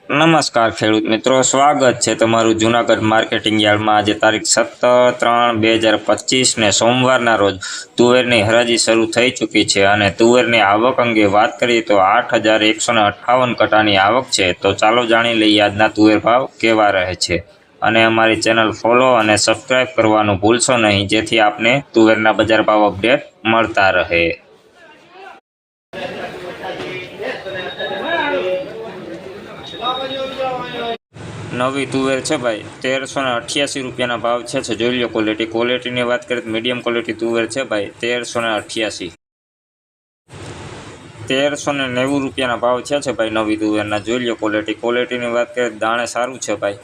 નમસ્કાર ખેડૂત મિત્રો, સ્વાગત છે તમારું જૂનાગઢ માર્કેટિંગ યાર્ડમાં। આજે તારીખ 17/3/2025 ને સોમવારના રોજ તુવેરની હરાજી શરૂ થઈ ચૂકી છે અને તુવેરની આવક અંગે વાત કરીએ તો 8,158 કટાની આવક છે। તો ચાલો જાણી લઈએ આજના તુવેર ભાવ કેવા રહે છે અને અમારી ચેનલ ફોલો અને સબસ્ક્રાઇબ કરવાનું ભૂલશો નહીં, જેથી આપને તુવેરના બજાર ભાવ અપડેટ મળતા રહે। નવી તુવેર છે ભાઈ 1388 રૂપિયાના ભાવ છે। જોઈ લો ક્વોલિટીની વાત કરીએ તો મીડિયમ ક્વોલિટી તુવેર છે ભાઈ 1388। 1390 રૂપિયાના ભાવ છે ભાઈ નવી તુવેરના। જોઈ લો ક્વોલિટીની વાત કરીએ તો દાણે સારું છે ભાઈ।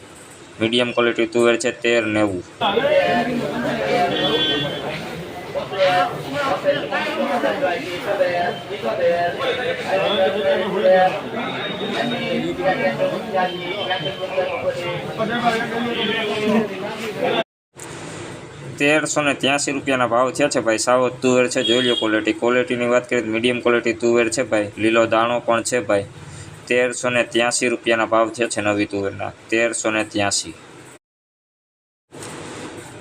મીડિયમ ક્વોલિટી તુવેર છે 1383 રૂપિયાના ભાવ છે ભાઈ। સાવત તુવેર છે। જોઈ લો ક્વોલિટીની વાત કરીએ તો મીડિયમ ક્વોલિટી તુવેર છે ભાઈ। લીલો દાણો પણ છે ભાઈ। 1383 રૂપિયાના ભાવ છે નવી તુવેરના 1383।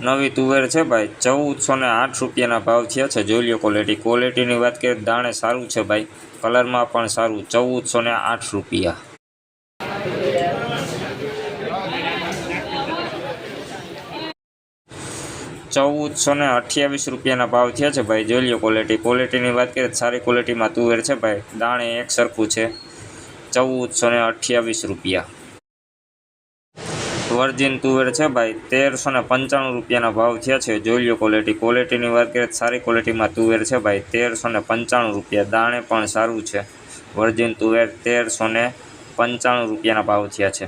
નવી તુવેર છે ભાઈ 1408 રૂપિયાના ભાવ છે। જોઈ લો ક્વોલિટીની વાત કરીએ તો દાણે સારું છે ભાઈ, કલરમાં પણ સારું। 1408 રૂપિયા। ₹1428 રૂપિયાના ભાવ છે ભાઈ। જોઈ લો ક્વોલિટીની વાત કરીએ તો સારી ક્વોલિટીમાં તુવેર છે ભાઈ, દાણે એક સરખું છે। 1428 રૂપિયા। વર્જિન તુવેર છે ભાઈ 1395 રૂપિયાના ભાવ છે। જોઈ લો ક્વોલિટીની વાત કરીએ તો સારી ક્વોલિટીમાં તુવેર છે ભાઈ 1395 રૂપિયા, દાણે પણ સારું છે। વર્જિન તુવેર 1395 રૂપિયાના ભાવ છે।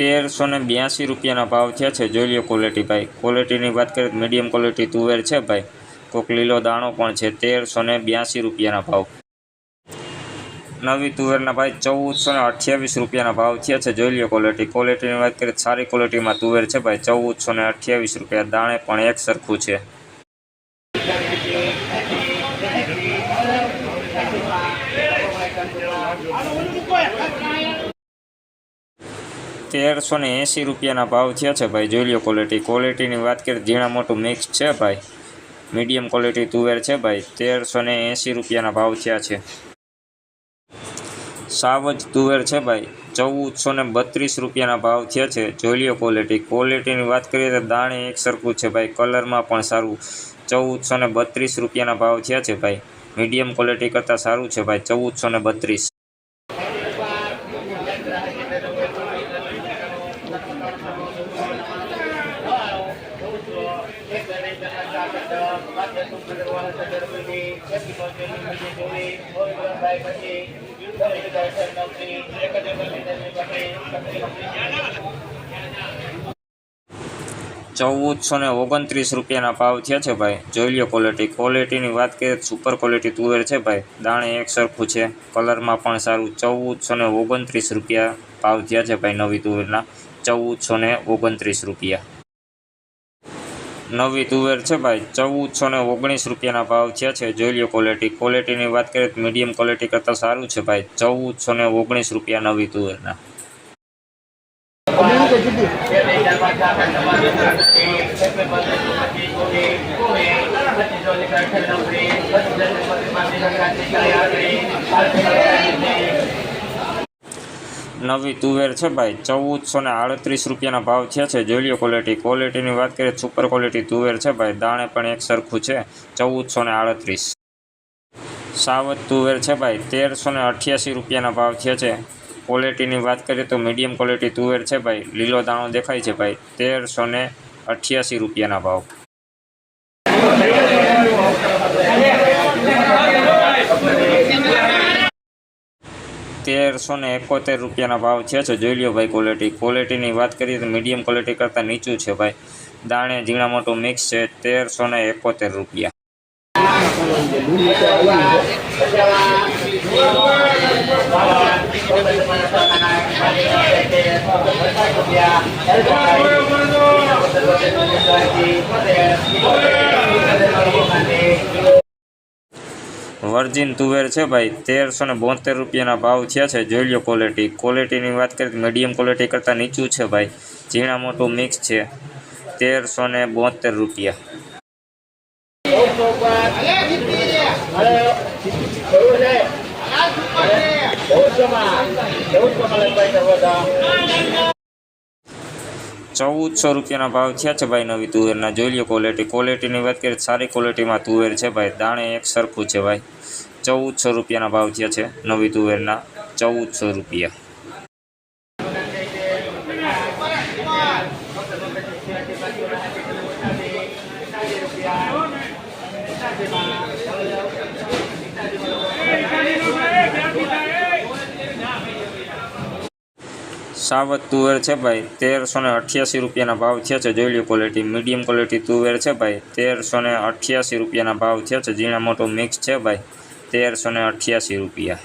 ₹1382 રૂપિયાના ભાવ છે। જોઈ લો ક્વોલિટી ભાઈ। ક્વોલિટીની વાત કરીએ તો મીડિયમ ક્વોલિટી તુવેર છે ભાઈ, કોક લીલો દાણો પણ છે। 1382 રૂપિયાના ભાવ। નવી તુવેરના ભાઈ 1428 રૂપિયાના ભાવ છે। જોઈ લો ક્વોલિટીની વાત કરીએ તો સારી ક્વોલિટીમાં તુવેર છે ભાઈ 1428 રૂપિયા, દાણે પણ એક સરખું છે। ₹1380 રૂપિયાના ભાવ છે ભાઈ। જોઈ લો ક્વોલિટીની વાત કરીએ ઝીણા મોટું મિક્સ છે ભાઈ। મીડિયમ ક્વોલિટી તુવેર છે ભાઈ 1380 રૂપિયાના ભાવ છે। સાવજ તુવેર છે ભાઈ 1432 રૂપિયાના ભાવ છે। જોઈ લો ક્વોલિટીની વાત કરીએ તો દાણે એક સરખું છે ભાઈ, કલરમાં પણ સારું। 1432 રૂપિયાના ભાવ છે ભાઈ। મીડિયમ ક્વોલિટી કરતાં સારું છે ભાઈ 1432। ₹1429 રૂપિયાના ભાવ છે ભાઈ। જોઈ લો ક્વોલિટીની વાત કરીએ તો સુપર ક્વોલિટી તુવેર છે ભાઈ, દાણે એક સરખું છે, કલરમાં પણ સારું। 1429 રૂપિયા ભાવ છે ભાઈ નવી તુવેરના 1429 રૂપિયા। નવી તુવેર છે ભાઈ 1419 રૂપિયાના ભાવ છે। જોઈ લો ક્વોલિટીની વાત કરીએ તો મીડિયમ ક્વોલિટી કરતાં સારું છે ભાઈ 1419 રૂપિયા નવી તુવેરના। નવી તુવેર છે ભાઈ 1438 રૂપિયાના ભાવ છે। જોઈ લો ક્વોલિટીની વાત કરીએ સુપર ક્વોલિટી તુવેર છે ભાઈ, દાણે પણ એક સરખું છે। 1438। સાવત તુવેર છે ભાઈ 1388 રૂપિયાના ભાવ છે। ક્વોલિટીની વાત કરીએ તો મીડિયમ ક્વોલિટી તુવેર છે ભાઈ, લીલો દાણો દેખાય છે ભાઈ 1388 રૂપિયાના ભાવ। ₹1371 રૂપિયાના ભાવ છે। જોઈ લો ભાઈ ક્વોલિટીની વાત કરીએ તો મીડિયમ ક્વોલિટી કરતાં નીચું છે ભાઈ, દાણે ઝીણા મોટું મિક્સ છે। 1371 રૂપિયા। વર્જિન તુવેર છે ભાઈ 1372 રૂપિયાના ભાવ થયા છે। જોઈ લો ક્વોલિટીની વાત કરીએ મીડિયમ ક્વોલિટી કરતાં નીચું છે ભાઈ, ઝીણા મોટું મિક્સ છે। 1372 રૂપિયા। ₹1400 ભાવ થયા છે ભાઈ નવી તુવેરના। જોઈ લો ક્વોલિટીની વાત કરીએ સારી ક્વોલિટીમાં તુવેર છે ભાઈ, દાણે એક સરખું છે ભાઈ। ₹1400 ભાવ થયા છે નવી તુવેરના। ₹1400। સાવત તુવેર છે ભાઈ 1388 રૂપિયાના ભાવ થયા છે। જોઈ લો મીડિયમ ક્વોલિટી તુવેર છે ભાઈ, 1388 રૂપિયાના ભાવ થયા છે। ઝીણા મોટું મિક્સ છે ભાઈ, 1388 રૂપિયા।